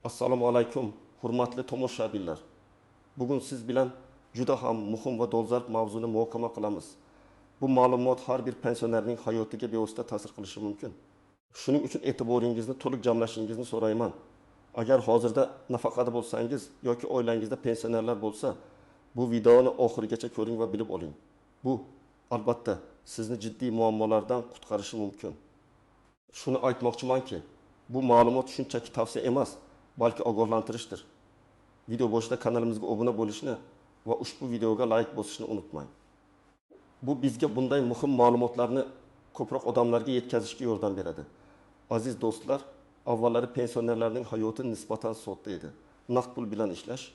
Assalomu alaykum, hurmatli tomoshabinlar. Bugun siz bilan juda ham muhim va dolzarb mavzuni muhokama qilamiz. Bu ma'lumot har bir pensionerning hayotiga bevosita ta'sir qilishi mumkin. Shuning uchun e'tiboringizni to'liq jamlashingizni so'rayman. Agar hozirda nafaqada bo'lsangiz yoki oilangizda pensionerlar bo'lsa, bu videoni oxirigacha ko'ring va bilib oling. Bu albatta sizni jiddiy muammolardan qutqarishi mumkin. Shuni aytmoqchimanki, bu ma'lumot shunchaki tavsiya emas, balki ogohlantirishdir. Video boshida kanalimizga obuna bo'lishni va ushbu videoga like bosishni unutmang. Bu bizga bunday muhim ma'lumotlarni ko'proq odamlarga yetkazishga yordam beradi. Aziz do'stlar, avvallari pensionerlarning hayoti nisbatan sodda edi. Naqd pul bilan ishlash,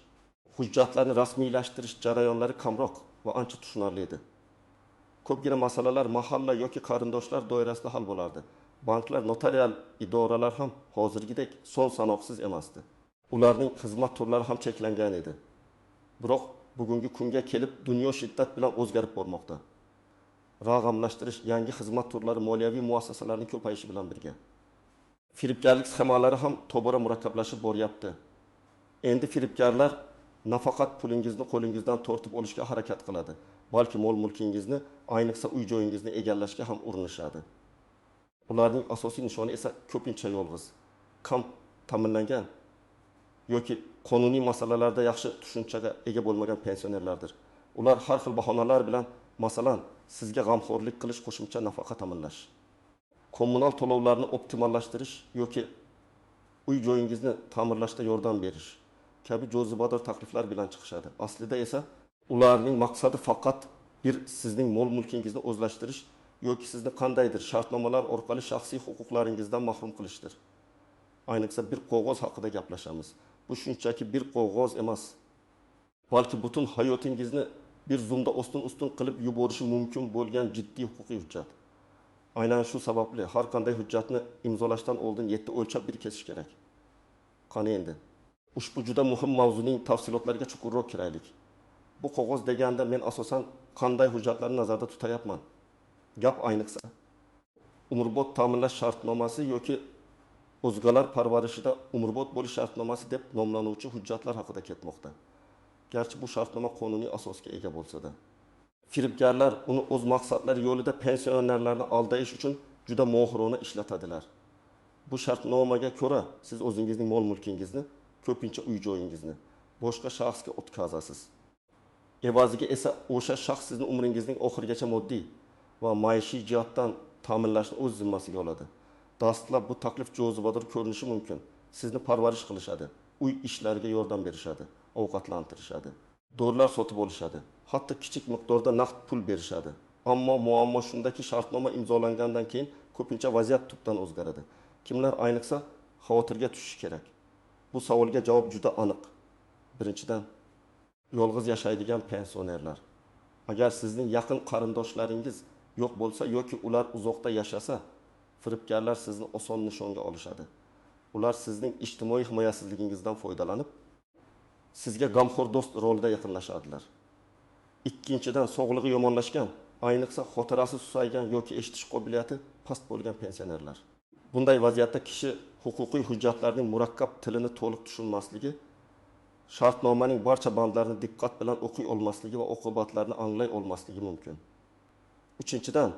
hujjatlarni rasmiylashtirish jarayonlari kamroq va ancha tushunarli edi. Ko'pgina masalalar mahalla yoki qarindoshlar doirasida hal bo'lardi. Banklar, notarial idoralar ham hozirgidek son sanoqsiz emasdi. Ularning xizmat turlari ham cheklangan edi. Biroq bugungi kunga kelib dunyo shiddat bilan o'zgarib bormoqda. Rag'amlashtirish, yangi xizmat turlari moliyaviy muassasalarning ko'payishi bilan birga firibgarlik sxemalari ham tobora murakkablashib boryapti. Endi firibgarlar nafaqat pulingizni qo'lingizdan tortib olishga harakat qiladi, balki mol-mulkingizni, ayniqsa uy-joyingizni egallashga ham urinishadi. Ularning asosiy nishoni esa ko'pincha yolg'iz, kam ta'minlangan yoki qonuniy masalalarda yaxshi tushunchaga ega bo'lmagan pensionerlardir. Ular har xil bahonalar bilan, masalan, sizga g'amxo'rlik qilish, qo'shimcha nafaqa ta'minlash, kommunal to'lovlarni optimallashtirish yoki uy-joyingizni ta'mirlashda yordam berish kabi jozibador takliflar bilan chiqishadi. Aslida esa ularning maqsadi faqat sizning mol-mulkingizni o'zlashtirish yoki sizni qandaydir shartnomalar orqali shaxsiy huquqlaringizdan mahrum qilishdir. Ayniqsa bir qog'oz haqida gaplashamiz. Bu shunchaki bir qog'oz emas, balki butun hayotingizni bir zumda ustun qilib yuborishi mumkin bo'lgan jiddiy huquqiy hujjat. Aynan shu sababli har qanday hujjatni imzolashdan oldin 7 o'lchab bir kesish kerak. Qani endi ushbu juda muhim mavzuning tafsilotlariga chuqurroq kiraylik. Bu qog'oz deganda men asosan qanday hujjatlarni nazarda tutayapman? Gap ayniqsa umrbod ta'minlash shartnomasi yoki o'zgalar parvarishida umrbod bo'lish shartnomasi deb nomlanuvchi hujjatlar haqida ketmoqda. Garchi bu shartnoma qonuniy asosga ega bo'lsa-da, firibgarlar uni o'z maqsadlari yo'lida pensionerlarni aldash uchun juda mohirona ishlatadilar. Bu shartnomaga ko'ra siz o'zingizning mol-mulkingizni, ko'pincha uy-joyingizni boshqa shaxsga o'tkazasiz. Evaziga esa o'sha shaxs sizni umringizning oxirigacha moddiy va maishiy jihatdan ta'minlashni o'z zimmasiga oladi. Dastlab bu taklif jozibador ko'rinishi mumkin. Sizni parvarish qilishadi, uy ishlariga yordam berishadi, ovqatlantirishadi, dorilar sotib olishadi, hatto kichik miqdorda naqd pul berishadi. Ammo muammo shundaki, shartnoma imzolangandan keyin ko'pincha vaziyat tubdan o'zgaradi. Kimlar ayniqsa xavotirga tushishi kerak? Bu savolga javob juda aniq. Birinchidan, yolg'iz yashaydigan pensionerlar. Agar sizning yaqin qarindoshlaringiz yo'q bo'lsa yoki ular uzoqda yashasa, firibgarlar sizni oson nishonga olishadi. Ular sizning ijtimoiy himoyasizligingizdan foydalanib, sizga g'amxo'r do'st rolida yaqinlashadilar. Ikkinchidan, sog'lig'i yomonlashgan, ayniqsa xotirasi susaygan yoki eshitish qobiliyati past bo'lgan pensionerlar. Bunday vaziyatda kishi huquqiy hujjatlarning murakkab tilini to'liq tushunmasligi, shartnomaning barcha bandlarini diqqat bilan o'qiy olmasligi va oqibatlarni anglay olmasligi mumkin. Uchinchidan,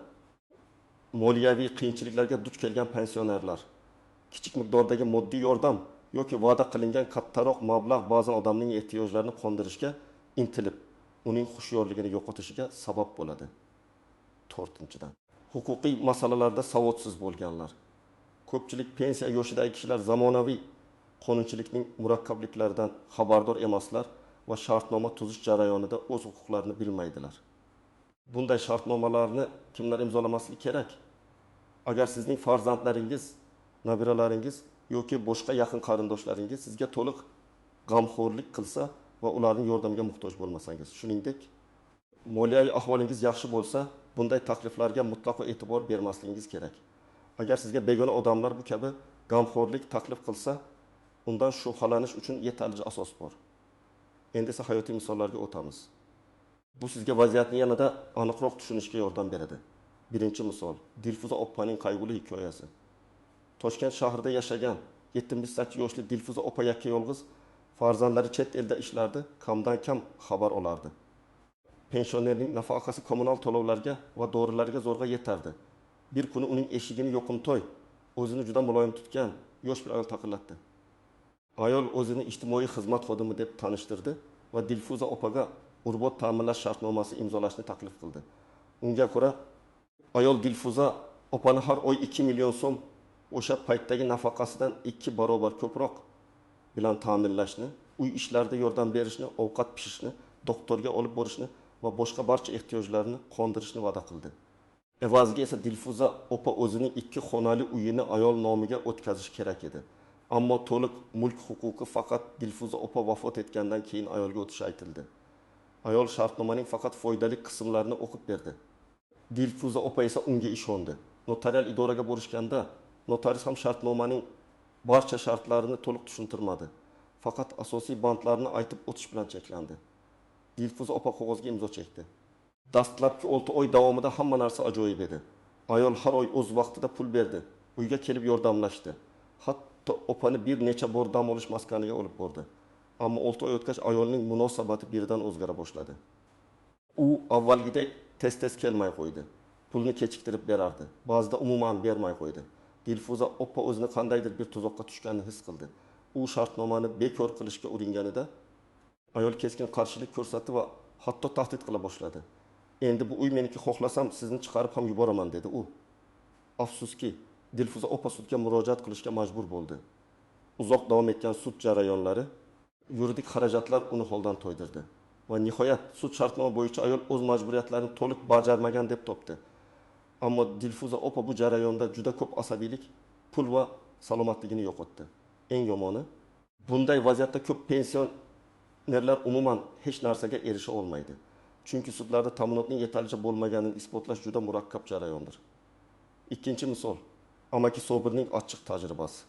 moliyaviy qiyinchiliklarga duch kelgan pensionerlar. Kichik miqdordagi moddiy yordam yoki va'da qilingan kattaroq mablag' ba'zan odamning ehtiyojlarini qondirishga intilib, uning xushyorligini yo'qotishiga sabab bo'ladi. To'rtinchidan, huquqiy masalalarda savodsiz bo'lganlar. Ko'pchilik pensiya yoshidagi kishilar zamonaviy qonunchilikning murakkabliklaridan xabardor emaslar va shartnoma tuzish jarayonida o'z huquqlarini bilmaydilar. Bunday shartnomalarni kimlar imzolamasligi kerak? Agar sizning farzandlaringiz, nabiralaringiz yoki boshqa yaqin qarindoshlaringiz sizga to'liq g'amxo'rlik qilsa va ularning yordamiga muhtoj bo'lmasangiz, shuningdek, moliyaviy ahvolingiz yaxshi bo'lsa, bunday takliflarga mutlaqo e'tibor bermasligingiz kerak. Agar sizga begona odamlar bu kabi g'amxo'rlik taklif qilsa, undan shubhalanish uchun yetarli asos bor. Endi esa hayotiy misollarga o'tamiz. Bu sizga vaziyatni yanada aniqroq tushunishga yordam beradi. Birinchi misol, Dilfuza oppaning qayg'uli hikoyasi. Toshkent shahrida yashagan 78 yoshli Dilfuza opa yakka yolg'iz, farzandlari chet elda ishlardi, kamdan kam xabar olardi. Pensionerning nafaqasi kommunal to'lovlarga va dorilarga zo'rg'a yetardi. Bir kuni uning eshigini yo'qimtoy, o'zini juda muloyim tutgan yosh bir ayol taqillatdi. Ayol o'zini ijtimoiy xizmat xodimi deb tanishtirdi va Dilfuza opaga urbot ta'minlash shartnomasi imzolashni taklif qildi. Unga ko'ra, ayol Dilfuza opani har oy 2 million so'm o'sha paytdagi nafaqasidan 2 barobar ko'proq bilan ta'minlashni, uy ishlarida yordam berishni, ovqat pishirishni, doktorga olib borishni va boshqa barcha ehtiyojlarini qondirishni va'da qildi. Evaziga esa Dilfuza opa o'zining 2 xonali uyini ayol nomiga o'tkazishi kerak edi. Ammo to'liq mulk huquqi faqat Dilfuza opa vafot etgandan keyin ayolga o'tishi aytildi. Ayol shartnomaning faqat foydali qismlarini o'qib berdi. Dilfuza opa esa unga ishondi. Notarial idoraga borishganda notaris ham shartnomaning barcha shartlarini to'liq tushuntirmadi. Faqat asosiy bandlarni aytib o'tish bilan cheklandi. Dilfuza opa qog'ozga imzo chekdi. Dastlabki 6 oy davomida hamma narsa ajoyib edi. Ayol har oy o'z vaqtida pul berdi. Uyga kelib yordamlashdi. Hatto opani bir necha bor dam olish maskaniga olib bordi. Ammo 6 oy o'tgach ayolning munosabati birdan o'zgara boshladi. U avvalgidek tez-tez kelmay qo'ydi. Pulni kechiktirib berardi. Ba'zida umuman bermay qo'ydi. Dilfuza opa o'zini qandaydir bir tuzoqqa tushganini his qildi. U shartnomani bekor qilishga uringanida ayol keskin qarshilik ko'rsatdi va hatto tahdid qila boshladi. Endi bu uy meniki, xohlasam sizni chiqarib ham yuboraman dedi u. Afsuski, Dilfuza opa sudga murojaat qilishga majbur bo'ldi. Uzoq davom etgan sud jarayonlari, yuridik xarajatlar uni holdan to'ydirdi va nihoyat sud shartnoma bo'yicha ayol o'z majburiyatlarini to'liq bajarmagan deb topdi. Ammo Dilfuza opa bu jarayonda juda ko'p asabiylik, pul va salomatligini yo'qotdi. Eng yomoni, bunday vaziyatda ko'p pensionerlar umuman hech narsaga erisha olmaydi. Chunki sudlarda ta'minotning yetarlicha bo'lmaganini isbotlash juda murakkab jarayondir. Ikkinchi misol, amaki Sobirning ochiq tajribasi.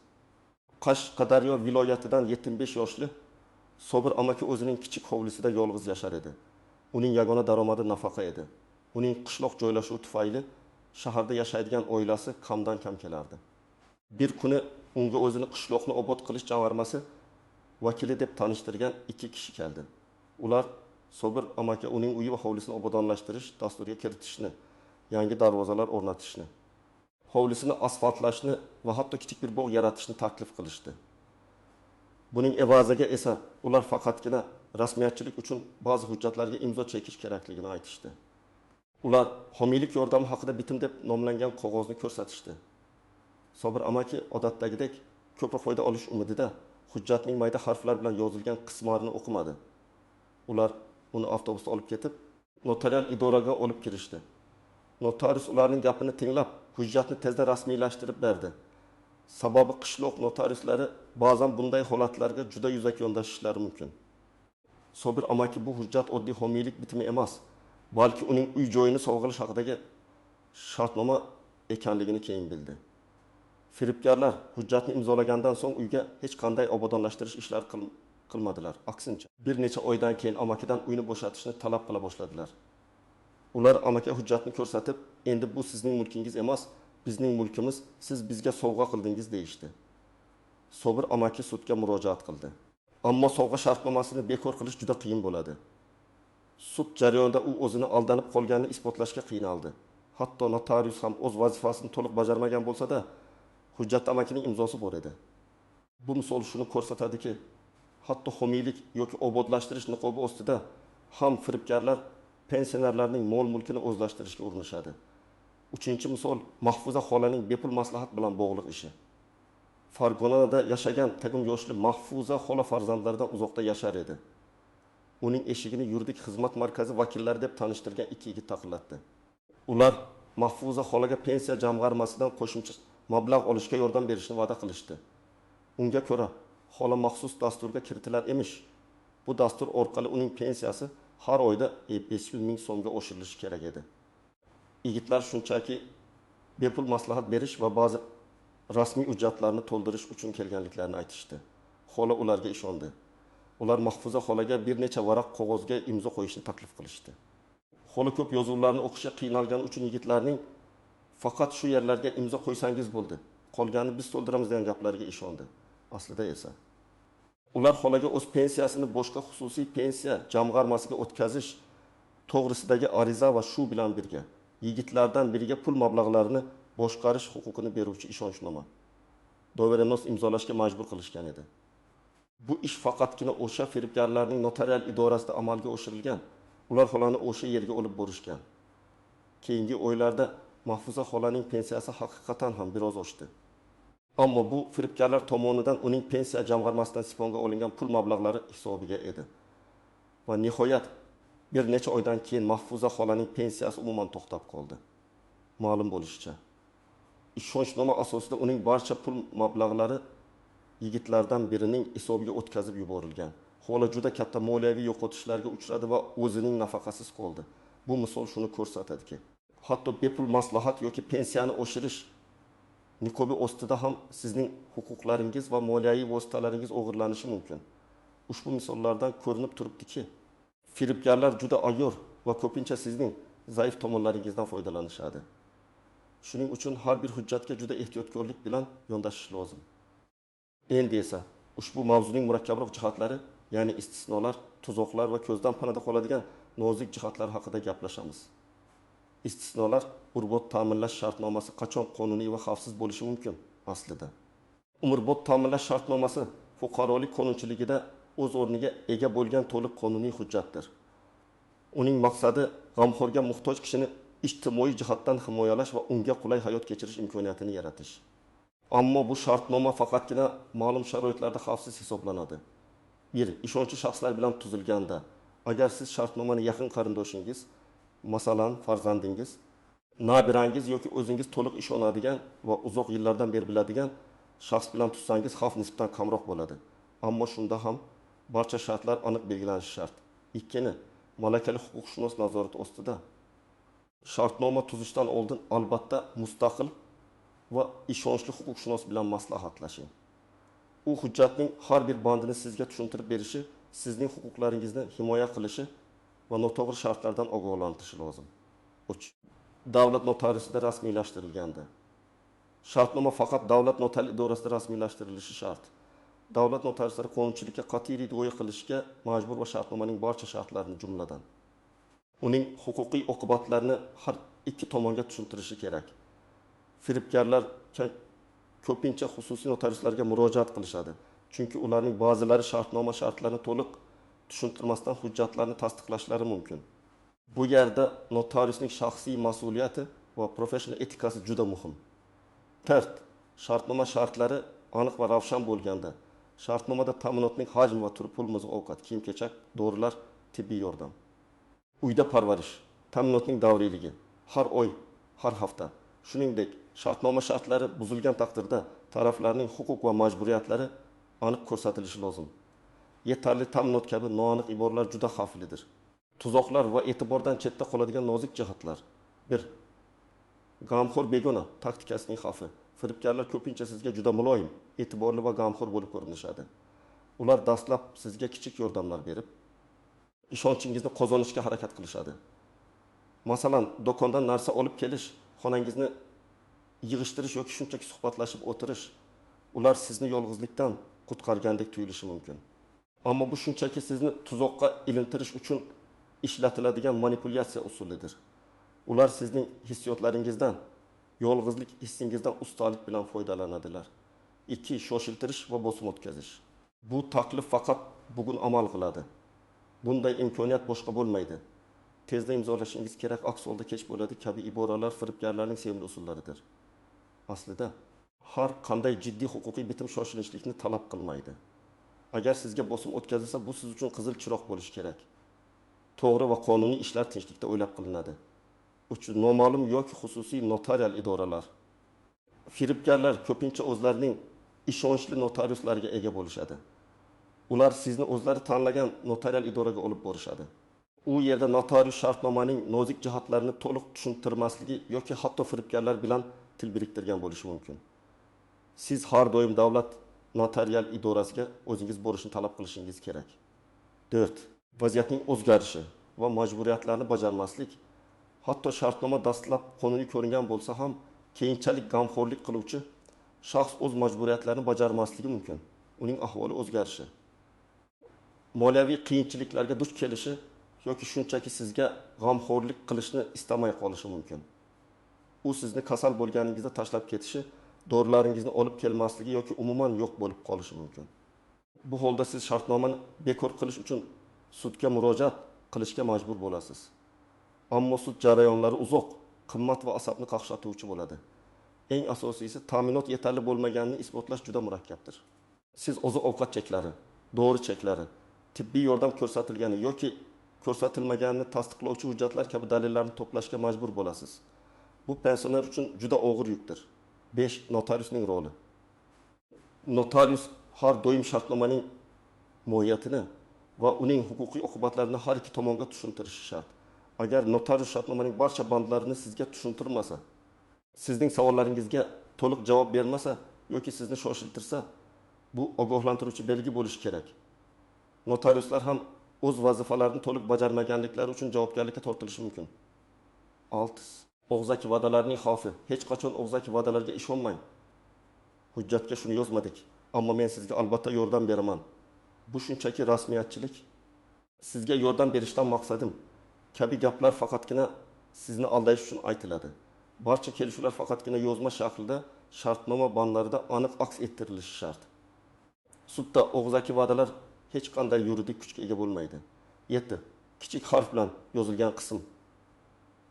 Qashqadaryo viloyatidan 75 yoshli Sobir amaki o'zining kichik hovlisida yolg'iz yashar edi. Uning yagona daromadi nafaqa edi. Uning qishloq joylashuvi tufayli shaharda yashaydigan oilasi kamdan kam kelardi. Bir kuni unga o'zini qishloqni obod qilish jamg'armasi vakili deb tanishtirgan 2 kishi keldi. Ular Sobir amaki uning uyi va hovlisini obodonlashtirish dasturiga kiritishni, yangi darvozalar o'rnatishni, hovlisini asfaltlashni va hatto kichik bir bog' yaratishni taklif qilishdi. Buning evaziga esa ular faqatgina rasmiyatchilik uchun ba'zi hujjatlarga imzo chekish kerakligini aytishdi. Ular homiylik yordami haqida bitim deb nomlangan qog'ozni ko'rsatishdi. Sobir amaki odatdagidek ko'proq foyda olish umidida hujjatning mayda harflar bilan yozilgan qismlarini o'qimadi. Ular uni avtobusda olib ketib, notarial idoraga olib kirishdi. Notaris ularning gapini tinglab, hujjatni tezda rasmiylashtirib berdi. Sababi qishloq notarislari ba'zan bunday holatlarga juda yuzaki yondashishlari mumkin. Sobir amaki bu hujjat oddiy homiylik bitimi emas, balki uning uy joyini sovg'alash haqidagi shartnoma ekanligini keyin bildi. Firibgarlar hujjatni imzolagandan so'ng uyga hech qanday obodonlashtirish ishlari qilmadilar. Aksincha, bir necha oydan keyin amakidan uyni bo'shatishni talab qila boshladilar. Ular amaki hujjatni ko'rsatib, endi bu sizning mulkingiz emas, bizning mulkimiz, siz bizga sovg'a qildingiz deyishdi. Sobir amaki sudga murojaat qildi. Ammo sovg'a shartnomasini bekor qilish juda qiyin bo'ladi. Sud jarayonida u o'zini aldanib qolganini isbotlashga qiynaldi. Hatto notarius ham o'z vazifasini to'liq bajarmagan bo'lsa-da, hujjatda amakining imzosi bor edi. Bu misol shuni ko'rsatadiki, hatto homiylik yoki obodlashtirish niqobi ostida ham firibgarlar pensionerlarning mol-mulkini o'zlashtirishga urinishadi. Uchinchi misol, Mahfuza xolaning bepul maslahat bilan bog'liq ishi. Farg'onada yashagan tag'in yoshli Mahfuza xola farzandlaridan uzoqda yashar edi. Uning eshigini yuridik xizmat markazi vakillari deb tanishtirgan 2 yigit taqillatdi. Ular Mahfuza xolaga pensiya jamg'armasidan qo'shimcha mablag' olishga yordam berishni va'da qilishdi. Unga ko'ra, xola maxsus dasturga kiritilar emish. Bu dastur orqali uning pensiyasi har oyda 500 ming so'mga oshirilishi kerak edi. Yigitlar shunchaki bepul maslahat berish va ba'zi rasmiy hujjatlarni to'ldirish uchun kelganliklarini aytishdi. Xola ularga ishondi. Ular Mahfuza xolaga bir necha varaq qog'ozga imzo qo'yishni taklif qilishdi. Xola ko'p yozuvlarni o'qishga qiynalgani uchun yigitlarning faqat shu yerlarga imzo qo'ysangiz bo'ldi, qolganini biz to'ldiramiz degan gaplariga ishondi. Aslida esa ular xolaga o'z pensiyasini boshqa xususiy pensiya jamg'armasiga o'tkazish to'g'risidagi ariza va shu bilan birga yigitlardan biriga pul mablag'larini boshqarish huquqini beruvchi ishonchnoma doverenos imzolashga majbur qilishgan edi. Bu ish faqatgina o'sha firibgarlarning notarial idorasida amalga oshirilgan. Ular xolani o'sha yerga olib borishgan. Keyingi oylarda Mahfuza xolaning pensiyasi haqiqatan ham biroz oshdi. Ammo bu firibgarlar tomonidan uning pensiya jamg'armasidan siponga olingan pul mablag'lari hisobiga edi. Va nihoyat bir necha oydan keyin Mahfuza xolaning pensiyasi umuman to'xtab qoldi. Ma'lum bo'lishicha, ishonchnoma asosida uning barcha pul mablag'lari yigitlardan birining hisobiga o'tkazib yuborilgan. Xola juda katta moliyaviy yo'qotishlarga uchradi va o'zining nafaqasiz qoldi. Bu misol shuni ko'rsatadiki, hatto bepul maslahat yoki pensiyani oshirish niqobi ostida ham sizning huquqlaringiz va moliyaviy vositalaringiz o'g'irlanishi mumkin. Ushbu misollardan ko'rinib turibdiki, firibgarlar juda ayyor va ko'pincha sizning zaif tomonlaringizdan foydalanishadi. Shuning uchun har bir hujjatga juda ehtiyotkorlik bilan yondashish lozim. Endi esa ushbu mavzuning murakkabroq jihatlari, ya'ni istisnolar, tuzoqlar va ko'zdan panada qoladigan nozik jihatlar haqida gaplashamiz. Istisnolar umrbod ta'minlash shartnomasi qachon qonuniy va xavfsiz bo'lishi mumkin aslida? Umrbod ta'minlash shartnomasi fuqarolik qonunchiligida o'z o'rniga ega bo'lgan to'liq qonuniy hujjatdir. Uning maqsadi g'amxo'rga muhtoj kishini ijtimoiy jihatdan himoyalash va unga qulay hayot kechirish imkoniyatini yaratish. Ammo bu shartnoma faqatgina ma'lum sharoitlarda xavfsiz hisoblanadi. 1. Ishonchli shaxslar bilan tuzilganda, agar siz shartnomani yaqin qarindoshingiz, masalan, farzandingiz, nabirangiz yoki o'zingiz to'liq ishonadigan va uzoq yillardan beri biladigan shaxs bilan tuzsangiz, xavf nisbatan kamroq bo'ladi. Ammo shunda ham barcha shartlar aniq belgilanishi shart. 2. Malakali huquqshunos nazorati ostida. Shartnoma tuzishdan oldin albatta mustaqil va ishonchli huquqshunos bilan maslahatlashing. U hujjatning har bir bandini sizga tushuntirib berishi, sizning huquqlaringizni himoya qilishi va noto'g'ri shartlardan ogohlantirishi lozim. 3. Davlat notariusida rasmiylashtirilganda. Shartnoma faqat davlat notarial idorasida rasmiylashtirilishi shart. Davlat notariuslari qonunchilikka qat'iy rioya qilishga majbur va shartnomaning barcha shartlarini jumladan uning huquqiy oqibatlarini har ikki tomonga tushuntirishi kerak. Firibgarlar ko'pincha xususiy notariuslarga murojaat qilishadi. Chunki ularning ba'zilari shartnoma shartlarini to'liq tushuntirmasdan hujjatlarni tasdiqlashlari mumkin. Bu yerda notariusning shaxsiy mas'uliyati va professional etikasi juda muhim. 4. Shartnoma shartlari aniq va ravshan bo'lganda, shartnomada ta'minotning hajmi va turi pul, oziq-ovqat, kiyim-kechak, dorilar, tibbiy yordam, uyda parvarish, ta'minotning davriyligi, har oy, har hafta. Shuningdek, shartnoma shartlari buzilgan taqdirda taraflarning huquq va majburiyatlari aniq ko'rsatilishi lozim. Yetarli ta'minot kabi noaniq iboralar juda xavflidir. Tuzoqlar va e'tibordan chetda qoladigan nozik jihatlar. 1. G'amxo'r begona taktikasining xavfi. Firibgarlar ko'pincha sizga juda muloyim, e'tiborli va g'amxo'r bo'lib ko'rinishadi. Ular dastlab sizga kichik yordamlar berib, ishonchingizni qozonishga harakat qilishadi. Masalan, do'kondan narsa olib kelish, xonangizni yig'ishtirish yoki shunchaki suhbatlashib o'tirish, ular sizni yolg'izlikdan qutqargandek tuyulishi mumkin. Ammo bu shunchaki sizni tuzoqqa ilintirish uchun ishlatiladigan manipulyatsiya usulidir. Ular sizning hissiyotlaringizdan, yolg'izlik hissingizdan ustalik bilan foydalanadilar. 2. Shoshiltirish va bosim o'tkazish. Bu taklif faqat bugun amal qiladi. Bunday imkoniyat boshqa bo'lmaydi. Tezda imzolashingiz kerak, aks holda kech bo'ladi kabi iboralar firibgarlarning sevimli usullaridir. Aslida har qanday jiddiy huquqiy bitim shoshilishlikni talab qilmaydi. Agar sizga bosim o'tkazilsa, bu siz uchun qizil chiroq bo'lishi kerak. To'g'ri va qonuniy ishlar tinchlikda o'ylab qilinadi. 3. Noma'lum yoki xususiy notarial idoralar. Firibgarlar ko'pincha o'zlarining ishonchli notariuslariga ega bo'lishadi. Ular sizni o'zlari tanlagan notarial idoraga olib borishadi. U yerda notarius shartnomaning nozik jihatlarini to'liq tushuntirmasligi yoki hatto firibgarlar bilan til biriktirgan bo'lishi mumkin. Siz har doim davlat notarial idorasiga o'zingiz borishni talab qilishingiz kerak. 4. Vaziyatning o'zgarishi va majburiyatlarni bajarmaslik. Hatto shartnoma dastlab qonuniy ko'ringan bo'lsa ham, keyinchalik g'amxo'rlik qiluvchi shaxs o'z majburiyatlarini bajarmasligi mumkin. uning ahvoli o'zgarishi, moliyaviy qiyinchiliklarga duch kelishi yoki shunchaki sizga g'amxo'rlik qilishni istamay qolishi mumkin. U sizni kasal bo'lganingizda tashlab ketishi, dorilaringizni olib kelmasligi yoki umuman yo'q bo'lib qolishi mumkin. Bu holda siz shartnomani bekor qilish uchun sudga murojaat qilishga majbur bo'lasiz. Ammo sud jarayonlari uzoq, qimmat va asabni qaqshatuvchi bo'ladi. Eng asosiysi, ta'minot yetarli bo'lmaganini isbotlash juda murakkabdir. Siz oziq-ovqat cheklari, dori cheklari, tibbiy yordam ko'rsatilgani yoki ko'rsatilmaganini tasdiqlovchi hujjatlar kabi dalillarni to'plashga majbur bo'lasiz. Bu pensioner uchun juda og'ir yukdir. 5. Notariusning roli. Notarius har doim shartnomaning mohiyatini va uning huquqiy oqibatlarini har ikki tomonga tushuntirishi shart. Agar notarius shartnomaning barcha bandlarini sizga tushuntirmasa, sizning savollaringizga to'liq javob bermasa yoki sizni shoshiltirsa, bu ogohlantiruvchi belgi bo'lishi kerak. Notariuslar ham o'z vazifalarini to'liq bajarmaganliklari uchun javobgarlikka tortilishi mumkin. 6. Og'zaki va'dalarning xavfi. Hech qachon og'zaki va'dalarga ishonmang. Hujjatga shuni yozmadik, ammo men sizga albatta yordam beraman. Bu shunchaki rasmiyatchilik. Sizga yordam berishdan maqsadim kabi gaplar faqatgina sizni aldash uchun aytiladi. Barcha kelishuvlar faqatgina yozma shaklda shartnoma bandlarida aniq aks ettirilishi shart. Sudda og'zaki va'dalar hech qanday yuridik kuchga ega bo'lmaydi. 7. Kichik harf bilan yozilgan qism.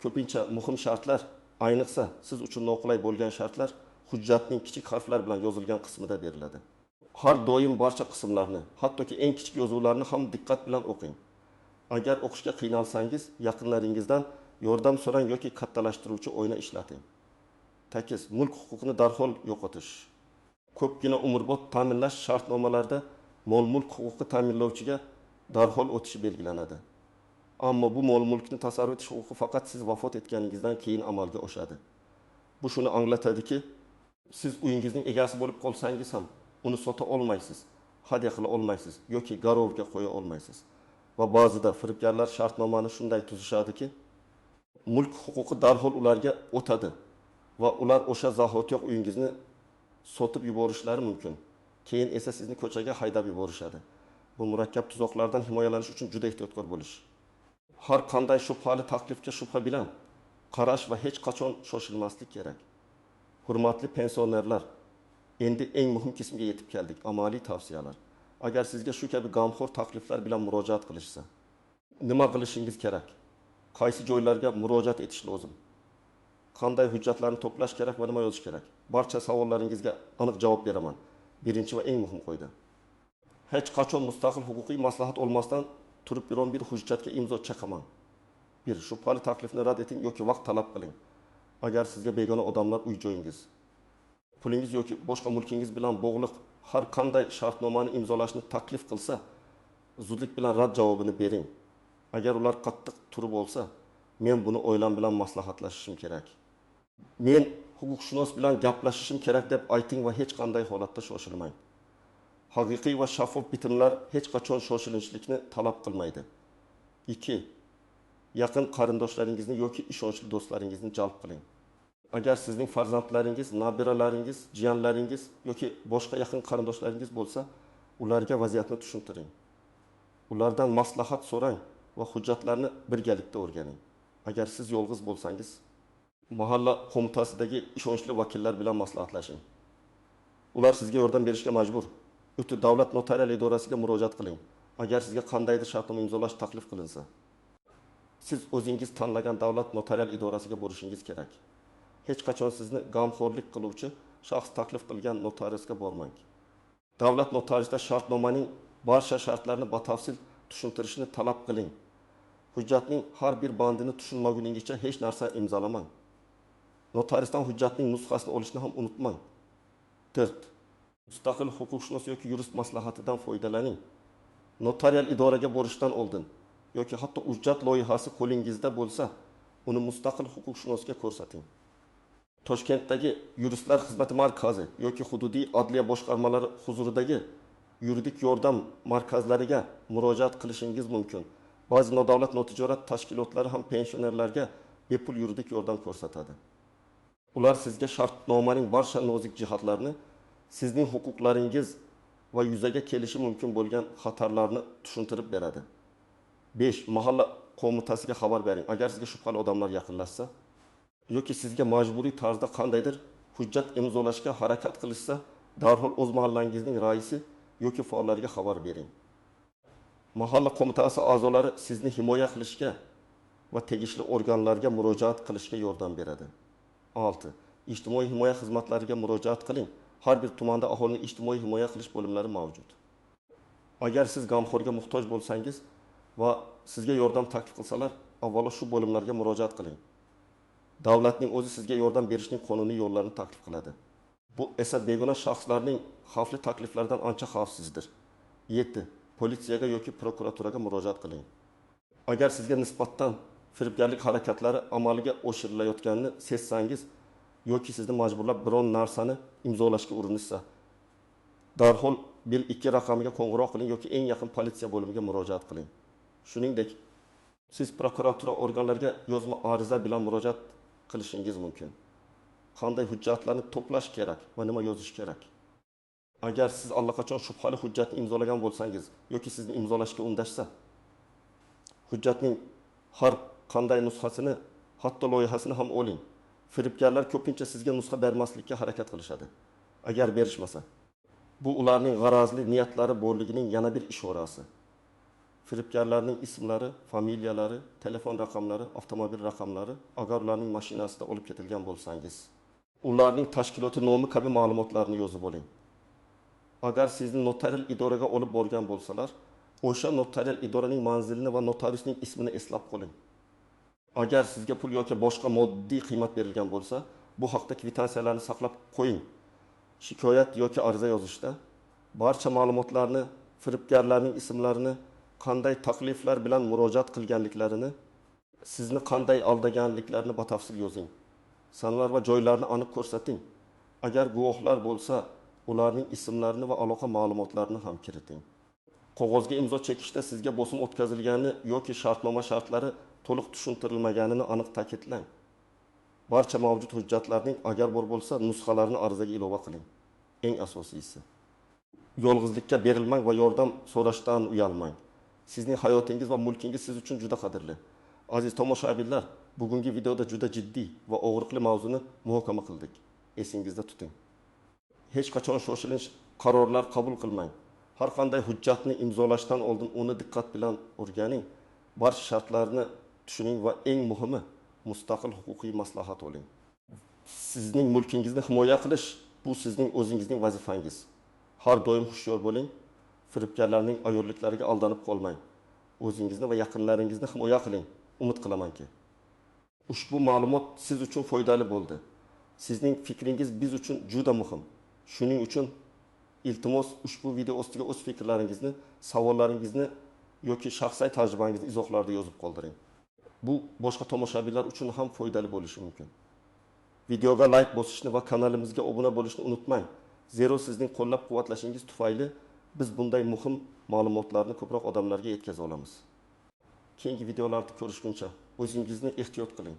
Ko'pincha muhim shartlar, ayniqsa siz uchun noqulay bo'lgan shartlar hujjatning kichik harflar bilan yozilgan qismida beriladi. Har doim barcha qismlarni, hattoki eng kichik yozuvlarni ham diqqat bilan o'qing. Agar o'qishga qiynalsangiz, yaqinlaringizdan yordam so'rang yoki kattalashtiruvchi oyna ishlating. 8. Mulk huquqini darhol yo'qotish. Ko'pgina umrbod ta'minlash shartnomalarida mol-mulk huquqi ta'minlovchiga darhol o'tishi belgilanadi. Ammo bu mol-mulkni tasarruf etish huquqi faqat siz vafot etganingizdan keyin amalga oshadi. Bu shuni anglatadiki, siz uyingizning egasi bo'lib qolsangiz ham uni sota olmaysiz, hadya qila olmaysiz yoki garovga qo'ya olmaysiz. Va ba'zida firibgarlar shartnomani shunday tuzishadiki, mulk huquqi darhol ularga o'tadi va ular o'sha zahotiyoq uyingizni sotib yuborishlari mumkin. Keyin esa sizni ko'chaga haydab yuborishadi. Bu murakkab tuzoqlardan himoyalanish uchun juda ehtiyotkor bo'lish. Har qanday shubhali taklifga shubha bilan qarash va hech qachon shoshilmaslik kerak. Hurmatli pensionerlar, endi eng muhim qismga yetib keldik, amaliy tavsiyalar. Agar sizga shu kabi g'amxo'r takliflar bilan murojaat qilishsa, nima qilishingiz kerak? Qaysi joylarga murojaat etish lozim? Qanday hujjatlarni to'plash kerak va nima yozish kerak? Barcha savollaringizga aniq javob beraman. Birinchi va eng muhim qo'ydi. Hech qachon mustaqil huquqiy maslahat olmasdan turib biron bir hujjatga imzo chaqamang. 1. Shubhali taklifni rad eting yoki vaqt talab qiling. Agar sizga begona odamlar uy-joyingiz, pulingiz yoki boshqa mulkingiz bilan bog'liq har qanday shartnomani imzolashni taklif qilsa, zudlik bilan rad javobini bering. Agar ular qattiq turib olsa, men buni oilam bilan maslahatlashishim kerak. Men huquqshunos bilan gaplashishim kerak deb ayting va hech qanday holatda shoshilmang. Haqiqiy va shaffof bitimlar hech qachon shoshilinchlikni talab qilmaydi. 2. Yaqin qarindoshlaringizni yoki ishonchli do'stlaringizni jalb qiling. Agar sizning farzandlaringiz, nabiralaringiz, jiyanlaringiz yoki boshqa yaqin qarindoshlaringiz bo'lsa, ularga vaziyatni tushuntiring. Ulardan maslahat so'rang va hujjatlarni birgalikda o'rganing. Agar siz yolg'iz bo'lsangiz, mahalla qo'mitasidagi ishonchli vakillar bilan maslahatlashing. Ular sizga yordam berishga majbur. O'tib davlat notarial idorasiga murojaat qiling. Agar sizga qandaydir shartnoma imzolash taklif qilinsa, siz o'zingiz tanlagan davlat notarial idorasiga borishingiz kerak. Hech qachon sizni g'amxo'rlik qiluvchi shaxs taklif qilgan notariusga bormang. Davlat notariusida shartnomaning barcha shartlarini batafsil tushuntirishni talab qiling. Hujjatning har bir bandini tushunmaguningizcha hech narsa imzolamang. Notariusdan hujjatning nusxasini olishni ham unutmang. 4. Mustaqil huquqshunos yoki yurist maslahatidan foydalaning. Notarial idoraga borishdan oldin yoki hatto hujjat loyihasi qo'lingizda bo'lsa, uni mustaqil huquqshunosga ko'rsating. Toshkentdagi yuristlar xizmati markazi yoki hududiy adliya boshqarmalari huzuridagi yuridik yordam markazlariga murojaat qilishingiz mumkin. Ba'zi nodavlat notijorat tashkilotlari ham pensionerlarga bepul yuridik yordam ko'rsatadi. Ular sizga shartnomaning barcha nozik jihatlarini, sizning huquqlaringiz va yuzaga kelishi mumkin bo'lgan xatarlarni tushuntirib beradi. 5. Mahalla qo'mitasiga xabar bering. Agar sizga shubhali odamlar yaqinlashsa yoki sizga majburiy tarzda qandaydir hujjat imzolashga harakat qilishsa, darhol o'z mahallangizning raisi yoki faollariga xabar bering. Mahalla qo'mitasi a'zolari sizni himoya qilishga va tegishli organlarga murojaat qilishga yordam beradi. 6. Ijtimoiy himoya xizmatlariga murojaat qiling. Har bir tumanda aholining ijtimoiy himoya qilish bo'limlari mavjud. Agar siz g'amxo'rga muhtoj bo'lsangiz va sizga yordam taklif qilsalar, avvalo shu bo'limlarga murojaat qiling. Davlatning o'zi sizga yordam berishning qonuniy yo'llarini taklif qiladi. Bu esa begona shaxslarning xavfli takliflaridan ancha xavfsizdir. 7. Politsiyaga yoki prokuraturaga murojaat qiling. Agar sizga nisbatan firibgarlik harakatlari amalga oshirilayotganini sezsangiz yoki sizni majburlab biron narsani imzolashga urinishsa, darhol 112 raqamiga qo'ng'iroq qiling yoki eng yaqin politsiya bo'limiga murojaat qiling. Shuningdek, siz prokuratura organlariga yozma ariza bilan murojaat qilishingiz mumkin. Qanday hujjatlarni to'plash kerak va nima yozish kerak? Agar siz allaqachon shubhali hujjatni imzolagan bo'lsangiz yoki sizni imzolashga undashsa, hujjatning har qanday nusxasini, hatto loyihasini ham oling. Firibgarlar ko'pincha sizga nusxa bermaslikka harakat qilishadi. Agar berishmasa, bu ularning g'arazli niyatlari borligining yana bir ishorasi. Firibgarlarning ismlari, familiyalari, telefon raqamlari, avtomobil raqamlari, agar ularning mashinasida olib ketilgan bo'lsangiz, ularning tashkiloti nomi kabi ma'lumotlarni yozib oling. Agar sizni notarial idoraga olib borgan bo'lsalar, o'sha notarial idoraning manzilini va notariusning ismini eslab qoling. Agar sizga pul yoki boshqa moddiy qiymat berilgan bo'lsa, bu haqda kvitansiyalarni saqlab qo'ying. Shikoyat yoki ariza yozishda barcha ma'lumotlarni, firibgarlarning ismlarini, qanday takliflar bilan murojaat qilganliklarini, sizni qanday aldaganliklarini batafsil yozing. Sanlar va joylarni aniq ko'rsating. Agar guvohlar bo'lsa, ularning ismlarini va aloqa ma'lumotlarini ham kiriting. Qog'ozga imzo chekishda sizga bosim o'tkazilgani yoki shartnoma shartlari to'liq tushuntirilmaganini aniq ta'kidlang. Barcha mavjud hujjatlarning agar bor bo'lsa, nusxalarini arizaga ilova qiling. Eng asosiysi, yolg'izlikka berilmang va yordam so'rashdan uyalmang. Sizning hayotingiz va mulkingiz siz uchun juda qadrli. Aziz tomoshabinlar, bugungi videoda juda jiddiy va og'riqli mavzuni muhokama qildik. Esingizda tuting. Hech qachon shoshilinch qarorlar qabul qilmang. Har qanday hujjatni imzolashdan oldin uni diqqat bilan o'rganing. Barcha shartlarni tushuning va eng muhimi, mustaqil huquqiy maslahat oling. Sizning mulkingizni himoya qilish bu sizning o'zingizning vazifangiz. Har doim hushyor bo'ling. Firibgarlarning ayorliklariga aldanib qolmang. O'zingizni va yaqinlaringizni himoya qiling. Umid qilamanki, ushbu ma'lumot siz uchun foydali bo'ldi. Sizning fikringiz biz uchun juda muhim. Shuning uchun iltimos ushbu video ostiga o'z fikrlaringizni, savollaringizni yoki shaxsiy tajribangizni izohlarda yozib qoldiring. Bu boshqa tomoshabinlar uchun ham foydali bo'lishi mumkin. Videoga like bosishni va kanalimizga obuna bo'lishni unutmang. Zero sizning qo'llab-quvvatlashingiz tufayli biz bunday muhim ma'lumotlarni ko'proq odamlarga yetkaza olamiz. Keyingi videolarda ko'rishguncha o'zingizni ehtiyot qiling.